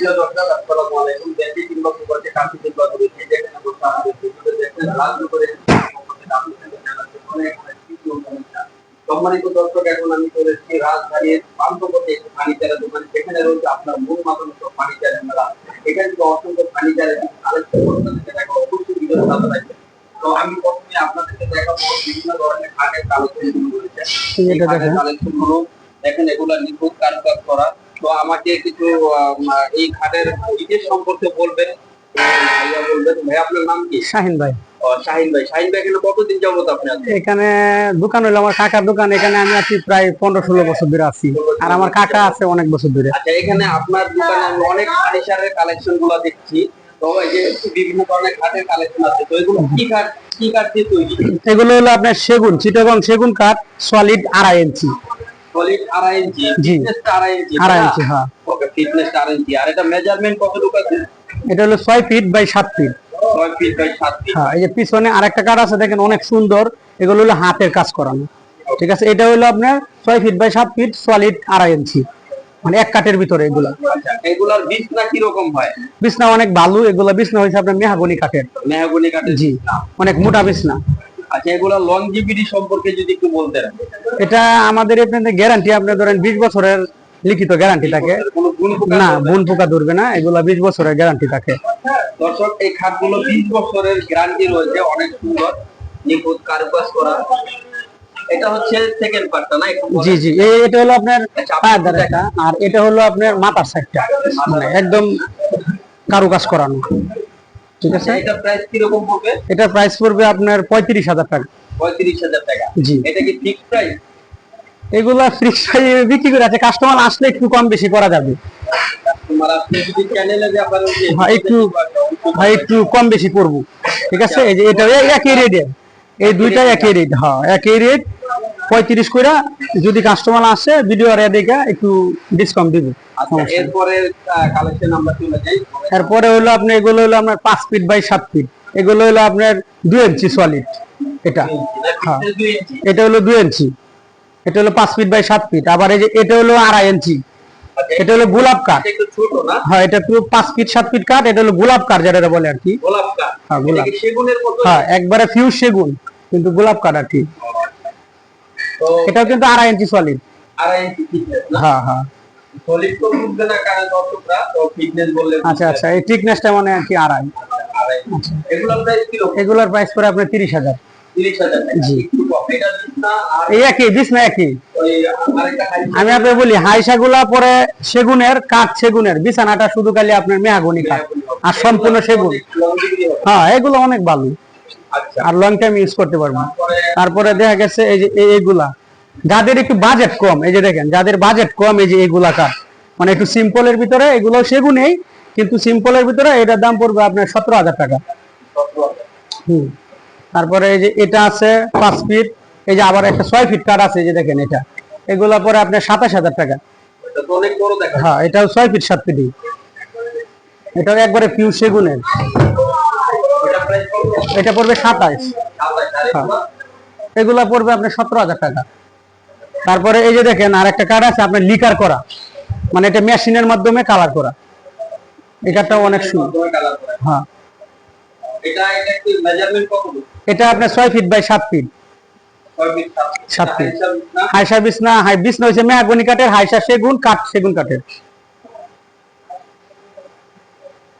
প্রিয় দর্শক, আসসালামু আলাইকুম। দেশে কিংবা প্রবাসে কাছে কিংবা দূরে যে যেখানে বসে আমাদের ভিডিওটি দেখছেন, রাত করে সম্মানিত দর্শক, এখন আমি চলে এসেছি রাজধানীর পান্থপথে একটি ফার্নিচারের দোকান, যেখানে রয়েছে আপনার মন মাতানো সব ফার্নিচারের মেলা। এখানে কিন্তু অসংখ্য ফার্নিচারের কালেকশন আপনাদেরকে দেখাবো, অবশ্যই ভিডিও ভালো লাগবে। তো আমি প্রথমে আপনাদেরকে দেখাবো বিভিন্ন ধরনের খাটের কালেকশন গুলো রয়েছে। এই খাটের কালেকশন গুলো দেখেন, এগুলো নিখুঁত কারুকাজ করা। তো আমাকে কিছু এই খাটের ডিটেইলস সম্পর্কে বলবেন। ভাইয়া বলবেন। ভাই, আপনার নাম কি? শাহিন ভাই। শাহিন ভাই, শাহিন ভাই এখানে কতদিন যাবত আপনি আছেন? এখানে দোকান হলো আমার কাকার দোকান। এখানে আমি আছি প্রায় 15-16 বছর ধরে আছি, আর আমার কাকা আছে অনেক বছর ধরে। আচ্ছা, এখানে আপনার দোকানে আমি অনেক ফার্নিচারের কালেকশন গুলো দেখছি। তো এই যে বিভিন্ন ধরনের খাটের কালেকশন আছে, তো এগুলো কি কাঠ দিয়ে তৈরি? এগুলো হলো আপনার সেগুন, চিটাগং সেগুন কাঠ, সলিড 2.5 ইঞ্চি। সলিড 2.5 ইঞ্চি, জি, ফিটনেসটা 2.5 ইঞ্চি। 2.5 ইঞ্চি, হ্যাঁ। ওকে, ফিটনেসটা 2.5 ইঞ্চি। আর এটা মেজারমেন্ট কতটুকু আছে? এটা হলো 6 feet by 7 feet. 6 feet by 7 feet. হ্যাঁ, এই যে পিছনে আরেকটা কাঠ আছে দেখেন, অনেক সুন্দর। এগুলো হলো হাতের কাজ করানো, ঠিক আছে। এটা হলো আপনার 6 ফিট বাই 7 ফিট, সলিড 2.5 ইঞ্চি, মানে এক কাঠের ভিতরে এগুলা। আচ্ছা, এগুলার বিছনা কি রকম হয়? বিছনা অনেক ভালো। এগুলা বিছনা হইছে আপনার মেহগনি কাঠের। মেহগনি কাঠের? জি, অনেক মোটা বিছনা। আচ্ছা, এগুলা লংজিভিটি সম্পর্কে যদি একটু বলতেন। এটা আমাদের এখানে গ্যারান্টি, আপনি ধরেন 20 বছরের লিখিত গ্যারান্টি থাকে। না, বুন পোকা ধরবে না, এগুলা 20 বছরের গ্যারান্টি থাকে। দর্শক, এই খাটগুলো 20 বছরের গ্যারান্টি রয়েছে, অনেক সুন্দর নিখুঁত কারুকাজ করা। এটা হচ্ছে সেকেন্ড পার্টটা না? জি জি, এটা হলো আপনার পায়ের ধারেটা, আর এটা হলো আপনার মাথার সাইডটা, মানে একদম কারুকাজ করানো, ঠিক আছে। এটা প্রাইস কি রকম পড়বে? এটা প্রাইস পড়বে আপনার 35,000 টাকা। 35,000 টাকা? জি। এটা কি ফিক্সড প্রাইস? এগুলা ফিক্স প্রাইসে বিক্রি করে আছে, কাস্টমার আসলে একটু কম বেশি করা যাবে। কাস্টমার আপনি যদি চ্যানেলে ব্যাপারে ভাই একটু কম বেশি করব, ঠিক আছে। এই যে এটা একই রেট, এই দুইটা একই রেট। হ্যাঁ, একই রেট 35 কইরা। যদি কাস্টমার আসে ভিডিও রে দেখে একটু ডিসকাউন্ট দিব। আচ্ছা, এরপরে কালেকশন আমরা চলে যাই। এরপরে হলো আপনি এগুলো হলো আপনার 5 ফিট বাই 7 ফিট। এগুলো হলো আপনার 2 ইঞ্চি সলিড। এটা হ্যাঁ, এটা হলো 2 ইঞ্চি। এটা হলো 5 ফিট বাই 7 ফিট। আবার এই যে এটা হলো 2.5 ইঞ্চি। এটা হলো গোলাপ কাঠ। একটু ছোট না? হ্যাঁ, এটা পুরো 5 ফিট 7 ফিট কাঠ। এটা হলো গোলাপ কাঠ, যেটা বলে আর কি। গোলাপ কাঠ? হ্যাঁ, গোলাপ। এটা কি সেগুনের মতো? হ্যাঁ, একবারে ফিউজ সেগুন, কিন্তু গোলাপ কাঠ আর কি। তো এটাও কিন্তু 2.5 ইঞ্চি সলিড। 2.5 ইঞ্চি ফিটনেস না? হ্যাঁ হ্যাঁ। সলিড তো বুঝবে না কারণ দর্শকরা, তো ফিটনেস বললে। আচ্ছা আচ্ছা, এই থিকনেসটা মানে আর কি 2.5। এগুলোর প্রাইস কি রকম? এগুলোর প্রাইস পড়ে আপনার 30,000। 30,000 টাকা? জি। একটু কম। এটা বিছনা আর এই একই বিছনা একই। ওই আরেকটা আমি আপনাকে বলি, হাইসাগুলা পরে সেগুনের কাঠ, সেগুনের বিছানাটা শুধু খালি আপনার মেহগনি কাঠ, আর সম্পূর্ণ সেগুন। হ্যাঁ, এগুলো অনেক ভালো, আচ্ছা। আর লং টাইম ইউজ করতে পারবো। তারপরে দেখা গেছে এই যে এইগুলা যাদের একটু বাজেট কম, এই যে দেখেন যাদের বাজেট কম, এই যে এগুলা কাঠ মানে একটু সিম্পলের ভিতরে, এগুলো সেগুনেই কিন্তু সিম্পলের ভিতরে, এটার দাম পড়বে আপনার 17,000 টাকা। তারপরে এই যে এটা আছে 5 ফিট। এই যে আবার একটা 6 ফিট কাঠ আছে, এই যে দেখেন এটা, এগুলা পরে আপনার 27,000 টাকা। এটা তো অনেক বড় দেখা। হ্যাঁ, এটাও 6 ফিট 7 ফিট। এটাও একবারে পিউ সেগুনের। এটা প্রাইস কত? এটা পড়বে 27। হ্যাঁ, এগুলা পড়বে আপনার 17,000 টাকা। তারপরে এই যে দেখেন আরেকটা কাঠ আছে আপনার লিকার করা, মানে এটা মেশিনের মাধ্যমে কালার করা। এটাটাও অনেক সুন্দর। হ্যাঁ, এটা কি মেজারমেন্ট কত? এটা আপনার 6 feet by 7 feet. 6 feet 7 feet. না? হাইসা বিছনা, হাই বিছনা হইছে মেহগনি কাঠের, হাইসা সেগুন কাঠ, সেগুন কাঠের।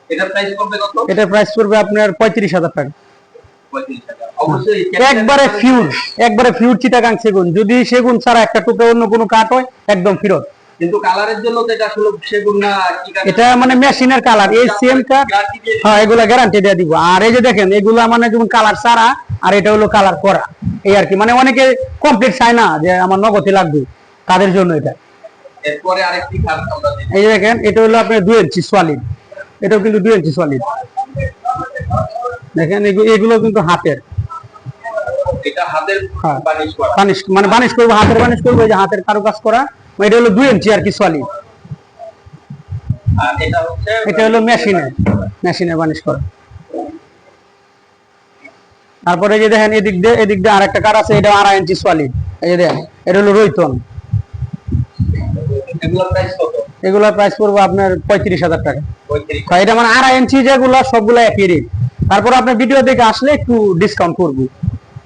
এটা প্রাইস করবে কত? এটা প্রাইস পড়বে আপনার 35,000 টাকা। 35,000। অবশ্যই একবারে ফিউর চিটাগাং সেগুন। যদি সেগুন ছাড়া একটা টুকরো অন্য কোনো কাঠ হয়, একদম ফেরত। কিন্তু কালারের জন্য তো এটা আসলে সেগুন না, কি কাঠ? এটা মানে মেশিনের কালার, এই সেম কাঠ। হ্যাঁ, এগুলা গ্যারান্টি দিয়ে দিব। আর এই যে দেখেন এগুলা মানে যেমন কালার ছাড়া, আর এটা হলো কালার করা, এই আর কি। মানে অনেকে কমপ্লিট চায় না যে আমার নগদে লাগবে, তাদের জন্য এটা। এরপরে আরেকটি কাঠ আমরা দেখি। এই যে দেখেন এটা হলো আপনার 2 ইঞ্চি সলিড। এটাও কিন্তু 2 ইঞ্চি সলিড। দেখেন এগুলো কিন্তু হাতের। এটা হাতের হ্যাঁ, বানিশ করা? বানিশ করবো, হাতের বানিশ করবো, এই যে হাতের কারুকাজ করা। এটা হলো 2 ইঞ্চি আর কি সলিড। আর এটা হলো মেশিনে বানিশ করা। তারপরে যে দেখেন এদিক দিয়ে আরেকটা কাঠ আছে, এটা 2.5 ইঞ্চি সলিড। এই যে দেখেন এটা হলো রৈতন। এগুলোর প্রাইস কত? এগুলোর প্রাইস পড়বে আপনার 35,000 টাকা। 35। এটা মানে 2.5 ইঞ্চি যেগুলো সবগুলো একই রেট। তারপর আপনার ভিডিও দেখে আসলে একটু ডিসকাউন্ট করব,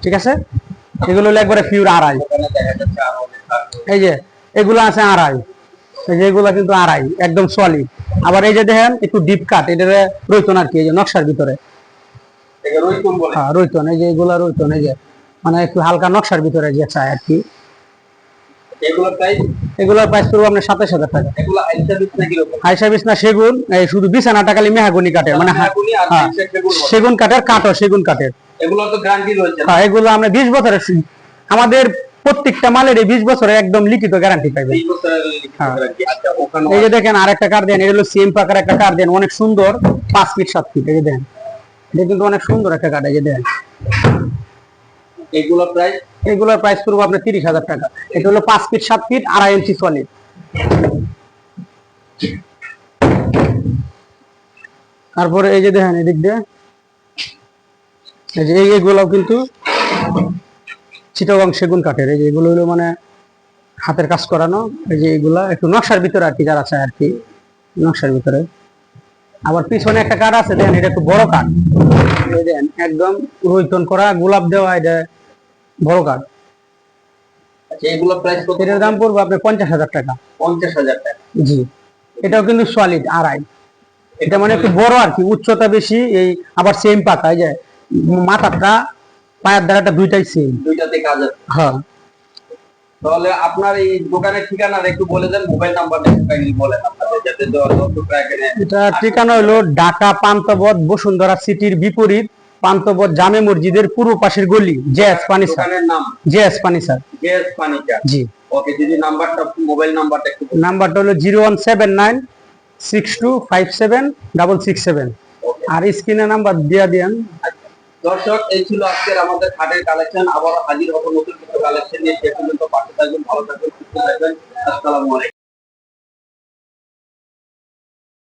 ঠিক আছে? এগুলো হলো একবারে পিওর 2.5। ওখানে দেখা যাচ্ছে আরো অনেক থাকবে। এই যে এগুলো আছে 2.5, এই যে এগুলো কিন্তু 2.5 একদম সলিড। আবার এই যে দেখেন একটু ডিপ কাট, এটা রইতন আর কি, এই যে নকশার ভিতরে। এটা রইতুন বলে। হ্যাঁ রইতন, এই যে এগুলা রইতন, এই যে মানে একটু হালকা নকশার ভিতরে যে চাই আর কি। এগুলোর প্রাইস? এগুলোর প্রাইস পড়বে আপনার 27,000 টাকা। এগুলো হাই সার্ভিস না কি রকম? হাই সার্ভিস না, সেগুন, এই শুধু বিছানাটা খালি মেহাগনি কাঠের, মানে মেহগনি আর হ্যাঁ, সেগুন বলে। সেগুন কাঠের, কাঠও সেগুন কাঠের। এগুলো তো গ্যারান্টি রয়েছে না? হ্যাঁ, এগুলো আমরা 20 বছরের, আমাদের প্রত্যেকটা মালের 20 বছরের একদম লিখিত গ্যারান্টি পাইবেন। 20 বছরের হ্যাঁ। গ্যারান্টি। আচ্ছা ওখানে এই যে দেখেন আরেকটা কাঠ দেন, এটা হলো সেম পাকার একটা কাঠ দেন, অনেক সুন্দর, 5 ফিট 7 ফিট। এই যে দেন, এটা কিন্তু অনেক সুন্দর একটা কাঠ। এই যে দেন, এগুলোর প্রাইস? এগুলোর প্রাইস পড়বে আপনার 30,000 টাকা। এটা হলো 5 ফিট 7 ফিট 2.5 ইঞ্চি সলিড। তারপরে এই যে দেখেন এদিক দিয়ে, এই যে এইগুলো কিন্তু চিটাগং সেগুন কাঠের। এই যে এগুলো হলো মানে হাতের কাজ করানো। এই যে এগুলা একটু নকশার ভিতরে আর কি, যারা চায় আর কি নকশার ভিতরে। আবার পিছনে একটা কাঠ আছে দেখেন, এটা একটু বড় কাঠ। এই দেখেন একদম রৈতন করা, গোলাপ দেওয়া, এটা বড় কাঠ। আচ্ছা এগুলোর প্রাইস কত? এটার দাম পড়বে আপনার 50,000 টাকা। 50,000 টাকা। জি, এটাও কিন্তু সলিড 2.5। এটা মানে একটু বড় আর কি, উচ্চতা বেশি। এই আবার সেম পাতা, এই যে মাথাটা পায়ের দ্বারাটা দুইটাই সেম। দুইটাতে কাজ আছে। হ্যাঁ, তাহলে আপনার এই দোকানের ঠিকানাটা একটু বলে দেন, মোবাইল নাম্বারটা একটু কাইন্ডলি বলেন আপনাদের, যাতে দর্শকরা এখানে। এটা ঠিকানা হলো ঢাকা পান্থপথ বসুন্ধরা সিটির বিপরীত, পান্থপথ জামে মসজিদের পূর্ব পাশের গলি, জেএস ফার্নিচার। দোকানের নাম জেএস ফার্নিচার। JS furniture. জি। ওকে, যদি নাম্বারটা, মোবাইল নাম্বারটা একটু বলুন। নাম্বারটা হলো 017962576667। আর স্ক্রিনে নাম্বার দিয়ে দেন। আচ্ছা, দর্শক এই ছিল আজকের আমাদের খাটের কালেকশন। আবার হাজির হবো নতুন কিছু কালেকশন নিয়ে। সে পর্যন্ত পাশে থাকবেন, ভালো থাকবেন, সুস্থ থাকবেন। আসসালামু আলাইকুম।